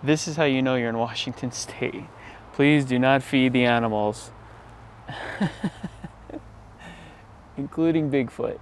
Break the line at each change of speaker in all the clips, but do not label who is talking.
This is how you know you're in Washington State. Please do not feed the animals, including Bigfoot.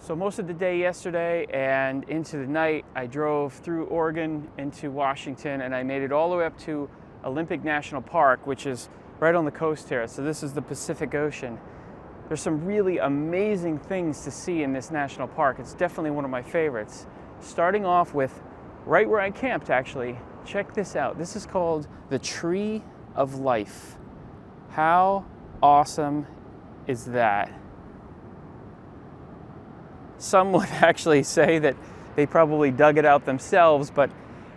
So most of the day yesterday and into the night, I drove through Oregon into Washington, and I made it all the way up to Olympic National Park, which is right on the coast here. So this is the Pacific Ocean. There's some really amazing things to see in this national park. It's definitely one of my favorites. Starting off with right where I camped, actually. Check this out. This is called the Tree of Life. How awesome is that? Some would actually say that they probably dug it out themselves, but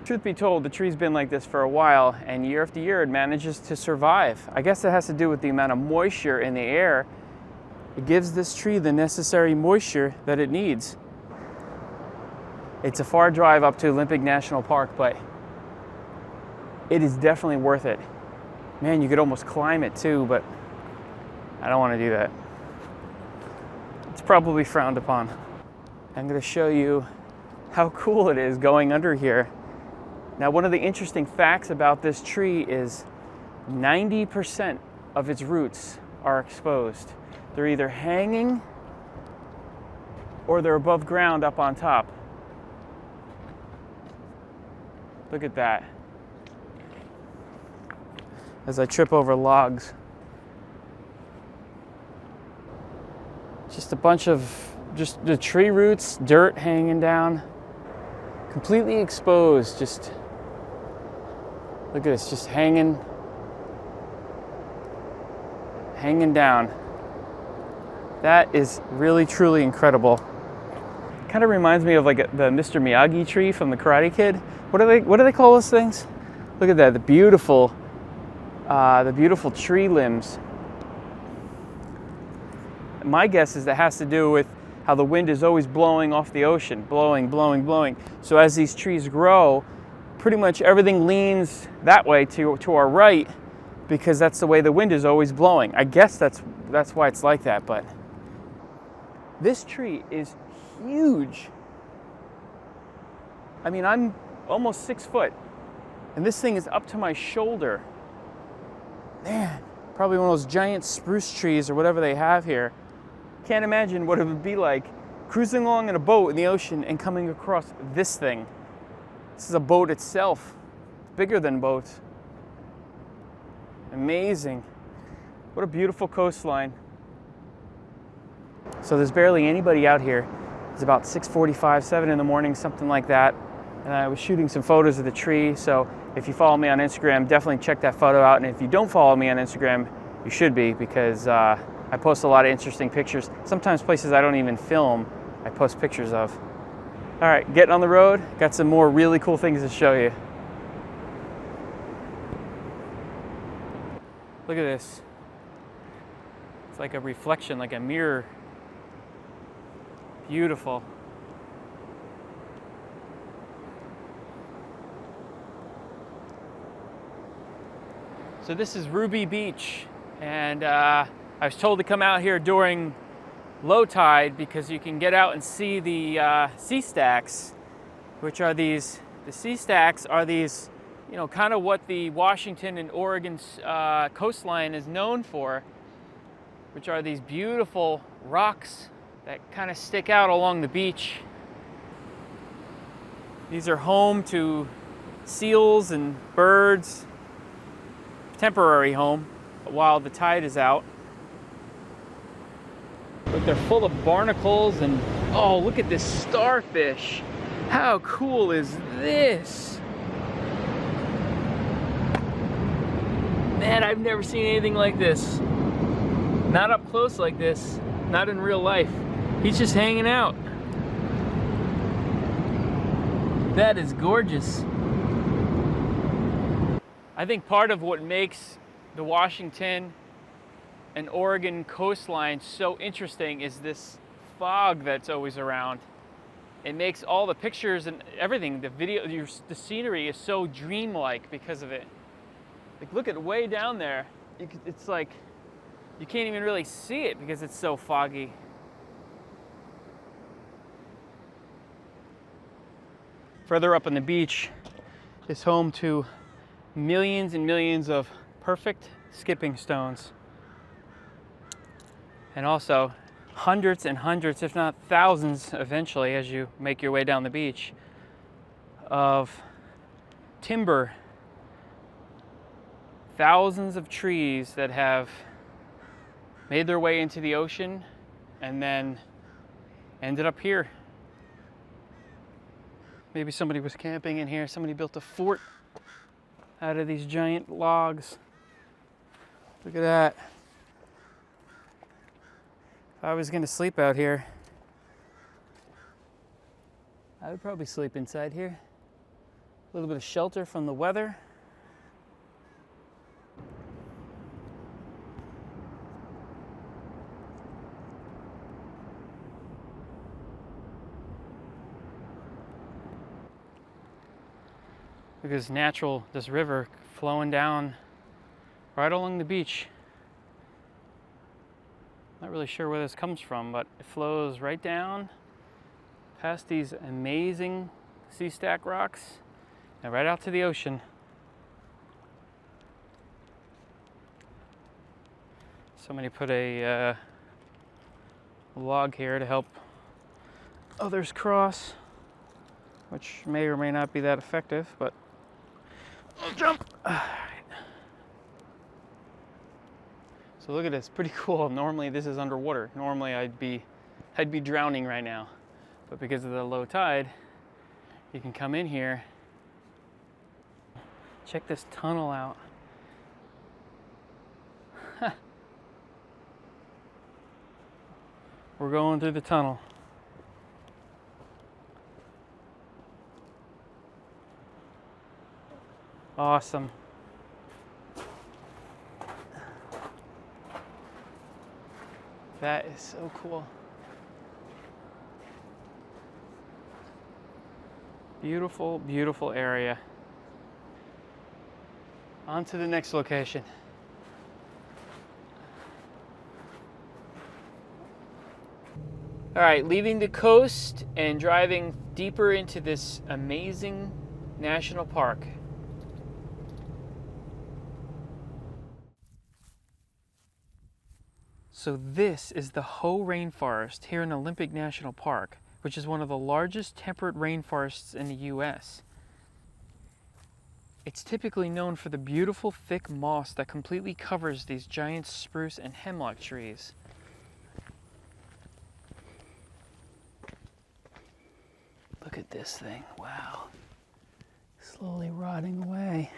truth be told, the tree's been like this for a while, and year after year it manages to survive. I guess it has to do with the amount of moisture in the air. It gives this tree the necessary moisture that it needs. It's a far drive up to Olympic National Park, but it is definitely worth it. Man, you could almost climb it too, but I don't want to do that. It's probably frowned upon. I'm going to show you how cool it is going under here. Now, one of the interesting facts about this tree is 90% of its roots are exposed. They're either hanging or they're above ground up on top. Look at that. As I trip over logs. Just a bunch of just the tree roots, dirt hanging down, completely exposed. Just look at this, just hanging down. That is really, truly incredible. Kind of reminds me of like the Mr. Miyagi tree from the Karate Kid. What do they call those things? Look at that, the beautiful tree limbs. My guess is that has to do with how the wind is always blowing off the ocean, blowing, blowing, blowing. So as these trees grow, pretty much everything leans that way to our right, because that's the way the wind is always blowing. I guess that's why it's like that, but this tree is huge. I mean, I'm almost 6 foot, and this thing is up to my shoulder. Man, probably one of those giant spruce trees or whatever they have here. Can't imagine what it would be like cruising along in a boat in the ocean and coming across this thing. This is a boat itself. It's bigger than boats. Amazing. What a beautiful coastline. So there's barely anybody out here. It's about 6:45, 7 in the morning, something like that. And I was shooting some photos of the tree. So if you follow me on Instagram, definitely check that photo out. And if you don't follow me on Instagram, you should be, because I post a lot of interesting pictures. Sometimes places I don't even film, I post pictures of. All right, getting on the road. Got some more really cool things to show you. Look at this. It's like a reflection, like a mirror. Beautiful. So this is Ruby Beach, and I was told to come out here during low tide because you can get out and see the sea stacks, which are these, the sea stacks are these, you know, kind of what the Washington and Oregon coastline is known for, which are these beautiful rocks that kind of stick out along the beach. These are home to seals and birds, temporary home while the tide is out. But they're full of barnacles and, oh, look at this starfish. How cool is this? Man, I've never seen anything like this. Not up close like this, not in real life. He's just hanging out. That is gorgeous. I think part of what makes the Washington and Oregon coastline so interesting is this fog that's always around. it makes all the pictures and everything, the video, the scenery is so dreamlike because of it. Like, look at way down there. It's like you can't even really see it because it's so foggy. Further up on the beach is home to millions and millions of perfect skipping stones. And also hundreds and hundreds, if not thousands eventually, as you make your way down the beach, of timber. Thousands of trees that have made their way into the ocean and then ended up here. Maybe somebody was camping in here. Somebody built a fort out of these giant logs. Look at that. If I was going to sleep out here, I would probably sleep inside here. A little bit of shelter from the weather. Look at this river flowing down right along the beach. Not really sure where this comes from, but it flows right down past these amazing sea stack rocks and right out to the ocean. Somebody put a log here to help others cross, which may or may not be that effective, but I'll jump. All right. So look at this, pretty cool. Normally this is underwater. Normally I'd be drowning right now. But because of the low tide, you can come in here. Check this tunnel out. We're going through the tunnel. Awesome. That is so cool. Beautiful, beautiful area. On to the next location. All right, leaving the coast and driving deeper into this amazing national park. So this is the Hoh Rainforest here in Olympic National Park, which is one of the largest temperate rainforests in the US. It's typically known for the beautiful thick moss that completely covers these giant spruce and hemlock trees. Look at this thing, wow. Slowly rotting away.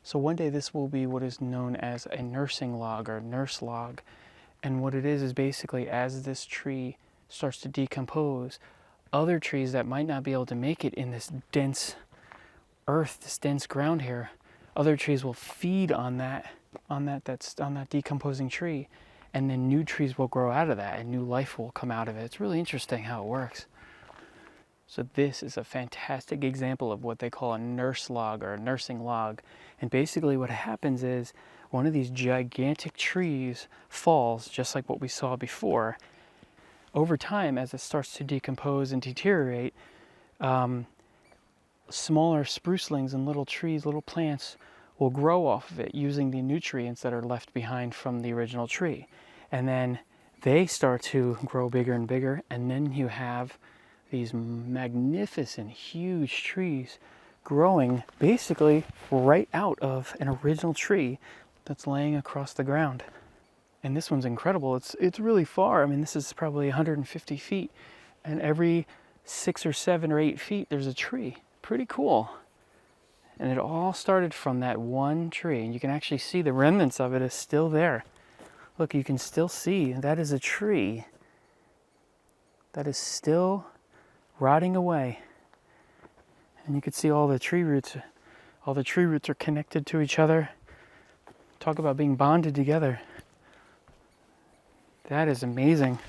So one day this will be what is known as a nursing log or nurse log. And what it is basically as this tree starts to decompose, other trees that might not be able to make it in this dense earth, this dense ground here, other trees will feed on that decomposing tree. And then new trees will grow out of that and new life will come out of it. It's really interesting how it works. So this is a fantastic example of what they call a nurse log or a nursing log. And basically what happens is one of these gigantic trees falls, just like what we saw before. Over time, as it starts to decompose and deteriorate, smaller sprucelings and little trees, little plants will grow off of it using the nutrients that are left behind from the original tree. And then they start to grow bigger and bigger, and then you have these magnificent, huge trees growing basically right out of an original tree that's laying across the ground. And this one's incredible. It's really far. I mean, this is probably 150 feet, and every 6 or 7 or 8 feet there's a tree. Pretty cool. And it all started from that one tree, and you can actually see the remnants of it is still there. Look, you can still see that is a tree that is still rotting away. And you can see all the tree roots are connected to each other. Talk about being bonded together. That is amazing.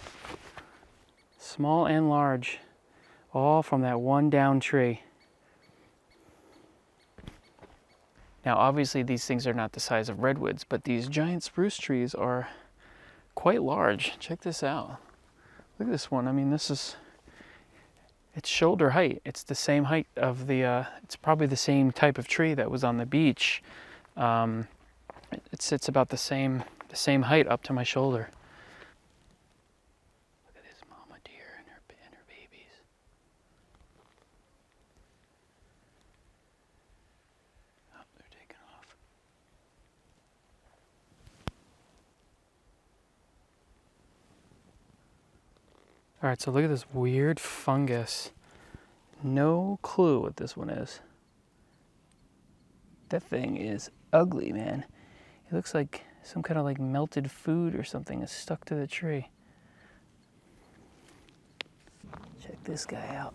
Small and large, all from that one down tree. Now obviously these things are not the size of redwoods, but these giant spruce trees are quite large. Check this out. Look at this one. I mean, it's shoulder height. It's the same height of it's probably the same type of tree that was on the beach. It sits about the same height up to my shoulder. Look at this mama deer and her babies. Oh, they're taking off. All right, so look at this weird fungus. No clue what this one is. That thing is ugly, man. It looks like some kind of like melted food or something is stuck to the tree. Check this guy out.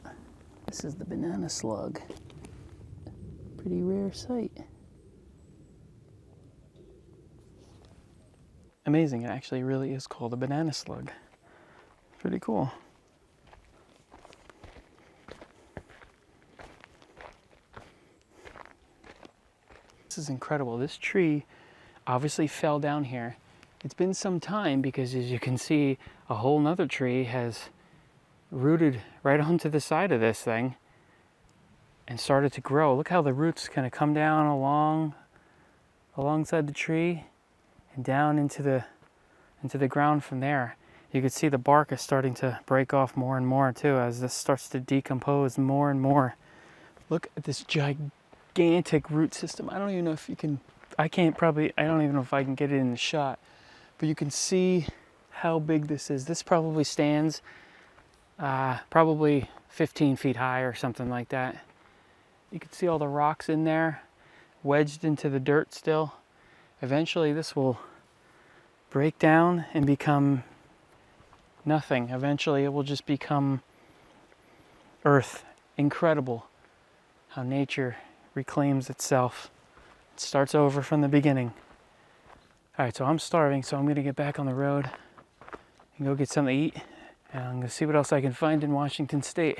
This is the banana slug. Pretty rare sight. Amazing, it actually really is called a banana slug. Pretty cool. This is incredible. This tree obviously fell down here. It's been some time because, as you can see, a whole nother tree has rooted right onto the side of this thing and started to grow. Look how the roots kind of come down alongside the tree and down into the ground from there. You can see the bark is starting to break off more and more too as this starts to decompose more and more. Look at this gigantic root system. I don't even know if you can, I don't even know if I can get it in the shot, but you can see how big this is. This probably stands probably 15 feet high or something like that. You can see all the rocks in there, wedged into the dirt still. Eventually this will break down and become nothing. Eventually it will just become earth. Incredible how nature reclaims itself. It starts over from the beginning. All right, so I'm starving, so I'm gonna get back on the road and go get something to eat, and I'm gonna see what else I can find in Washington State.